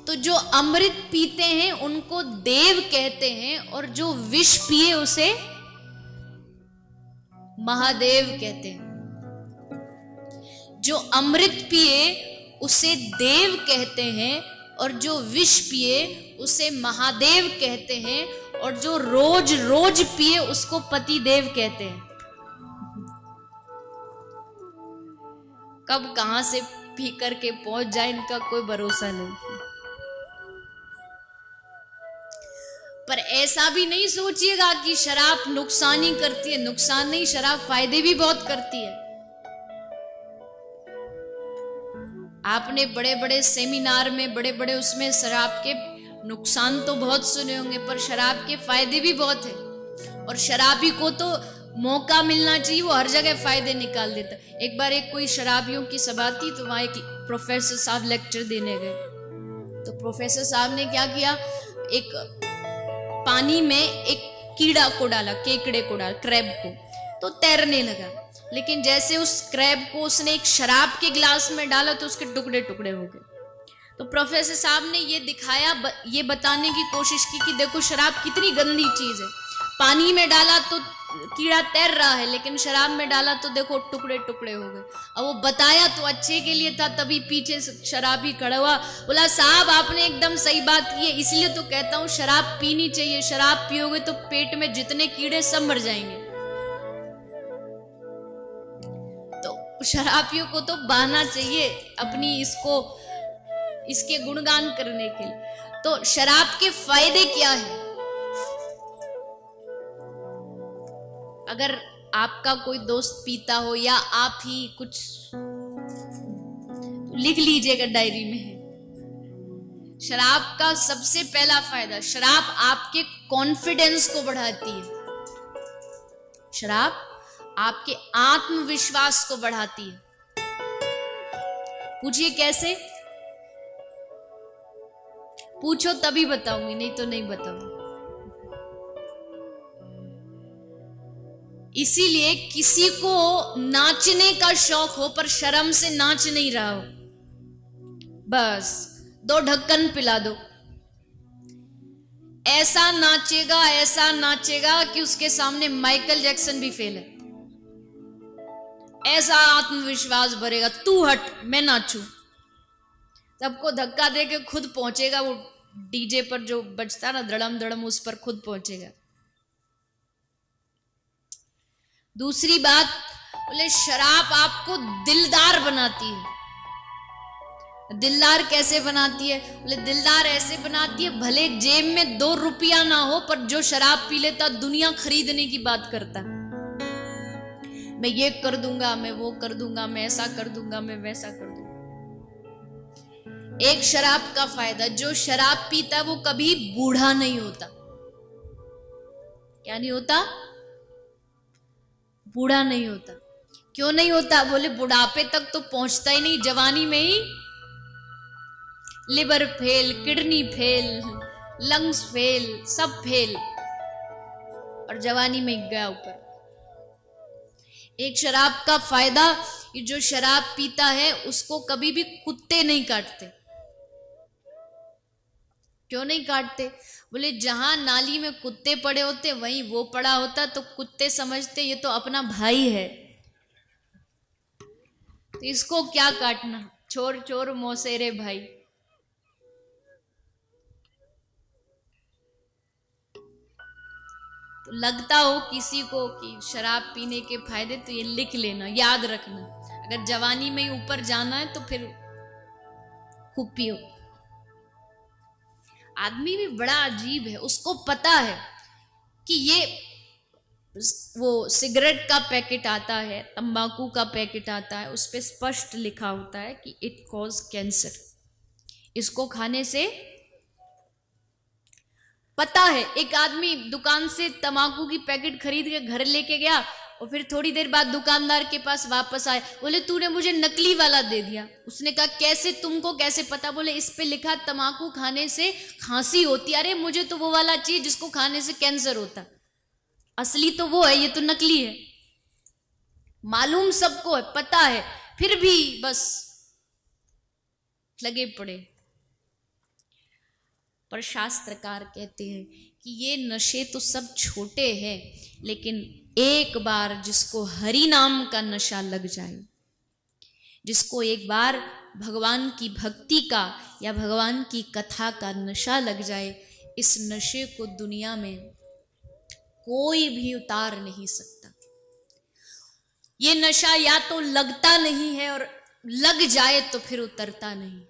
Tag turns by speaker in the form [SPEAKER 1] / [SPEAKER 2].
[SPEAKER 1] तो जो अमृत पीते हैं उनको देव कहते हैं, और जो विष पिए उसे महादेव कहते हैं। जो अमृत पिए उसे देव कहते हैं, और जो विष पिए उसे महादेव कहते हैं, और जो रोज रोज पिए उसको पति देव कहते हैं। कब कहां से पी करके पहुंच जाए इनका कोई भरोसा नहीं। पर ऐसा भी नहीं सोचिएगा कि शराब नुकसान ही करती है। नुकसान नहीं, शराब फायदे भी बहुत करती है। आपने बड़े बड़े सेमिनार में, बड़े बड़े उसमें शराब के नुकसान तो बहुत सुने होंगे, पर शराब के फायदे भी बहुत है। और शराबी को तो मौका मिलना चाहिए, वो हर जगह फायदे निकाल देता। एक बार एक कोई शराबियों की सभा थी, तो वहां एक प्रोफेसर साहब लेक्चर देने गए। तो प्रोफेसर साहब ने क्या किया, एक पानी में एक कीड़ा को डाला, केकड़े को डाला, क्रैब को, तो तैरने लगा। लेकिन जैसे उस क्रैब को उसने एक शराब के गिलास में डाला तो उसके टुकड़े टुकड़े हो गए। तो प्रोफेसर साहब ने ये दिखाया, ये बताने की कोशिश की कि देखो शराब कितनी गंदी चीज है। पानी में डाला तो कीड़ा तैर रहा है, लेकिन शराब में डाला तो देखो टुकड़े टुकड़े हो गए। अब वो बताया तो अच्छे के लिए था, तभी पीछे शराबी खड़ा हुआ, बोला साहब आपने एकदम सही बात की है, इसलिए तो कहता हूं शराब पीनी चाहिए। शराब पियोगे तो पेट में जितने कीड़े सब मर जाएंगे। तो शराबियों को तो बहाना चाहिए अपनी इसके गुणगान करने के लिए। तो शराब के फायदे क्या है? अगर आपका कोई दोस्त पीता हो या आप ही कुछ, तो लिख लीजिएगा डायरी में। शराब का सबसे पहला फायदा, शराब आपके कॉन्फिडेंस को बढ़ाती है। शराब आपके आत्मविश्वास को बढ़ाती है। पूछिए कैसे? पूछो तभी बताऊंगी, नहीं तो नहीं बताऊंगी। इसीलिए किसी को नाचने का शौक हो पर शर्म से नाच नहीं रहा हो, बस 2 ढक्कन पिला दो। ऐसा नाचेगा कि उसके सामने माइकल जैक्सन भी फेल है। ऐसा आत्मविश्वास भरेगा, तू हट मैं नाचू। सबको धक्का दे के खुद पहुंचेगा, वो डीजे पर जो बजता ना धड़म धड़म, उस पर खुद पहुंचेगा। दूसरी बात, बोले शराब आपको दिलदार बनाती है। दिलदार कैसे बनाती है? बोले दिलदार ऐसे बनाती है, भले जेब में 2 रुपया ना हो, पर जो शराब पी लेता दुनिया खरीदने की बात करता। मैं ये कर दूंगा, मैं वो कर दूंगा, मैं ऐसा कर दूंगा, मैं वैसा कर दूंगा। एक शराब का फायदा, जो शराब पीता वो कभी बूढ़ा नहीं होता। क्या नहीं होता? बूढ़ा नहीं होता। क्यों नहीं होता? बोले बुढ़ापे तक तो पहुंचता ही नहीं, जवानी में ही liver fail, kidney fail, lungs fail, सब फेल, और जवानी में गया ऊपर। एक शराब का फायदा, ये जो शराब पीता है उसको कभी भी कुत्ते नहीं काटते। क्यों नहीं काटते? बोले जहां नाली में कुत्ते पड़े होते वहीं वो पड़ा होता, तो कुत्ते समझते ये तो अपना भाई है, तो इसको क्या काटना, चोर चोर मौसेरे भाई। तो लगता हो किसी को कि शराब पीने के फायदे, तो ये लिख लेना, याद रखना। अगर जवानी में ही ऊपर जाना है तो फिर खूब पियो। आदमी भी बड़ा अजीब है, उसको पता है कि ये वो सिगरेट का पैकेट आता है, तंबाकू का पैकेट आता है, उस पे स्पष्ट लिखा होता है कि इट कॉज कैंसर। इसको खाने से पता है। एक आदमी दुकान से तंबाकू की पैकेट खरीद के घर लेके गया, और फिर थोड़ी देर बाद दुकानदार के पास वापस आए, बोले तूने मुझे नकली वाला दे दिया। उसने कहा कैसे, तुमको कैसे पता? बोले इस पे लिखा तंबाकू खाने से खांसी होती। अरे मुझे तो वो वाला चाहिए जिसको खाने से कैंसर होता, असली तो वो है, ये तो नकली है। मालूम सबको है, पता है, फिर भी बस लगे पड़े। पर शास्त्रकार कहते हैं कि ये नशे तो सब छोटे हैं, लेकिन एक बार जिसको हरि नाम का नशा लग जाए, जिसको एक बार भगवान की भक्ति का या भगवान की कथा का नशा लग जाए, इस नशे को दुनिया में कोई भी उतार नहीं सकता। ये नशा या तो लगता नहीं है और लग जाए तो फिर उतरता नहीं।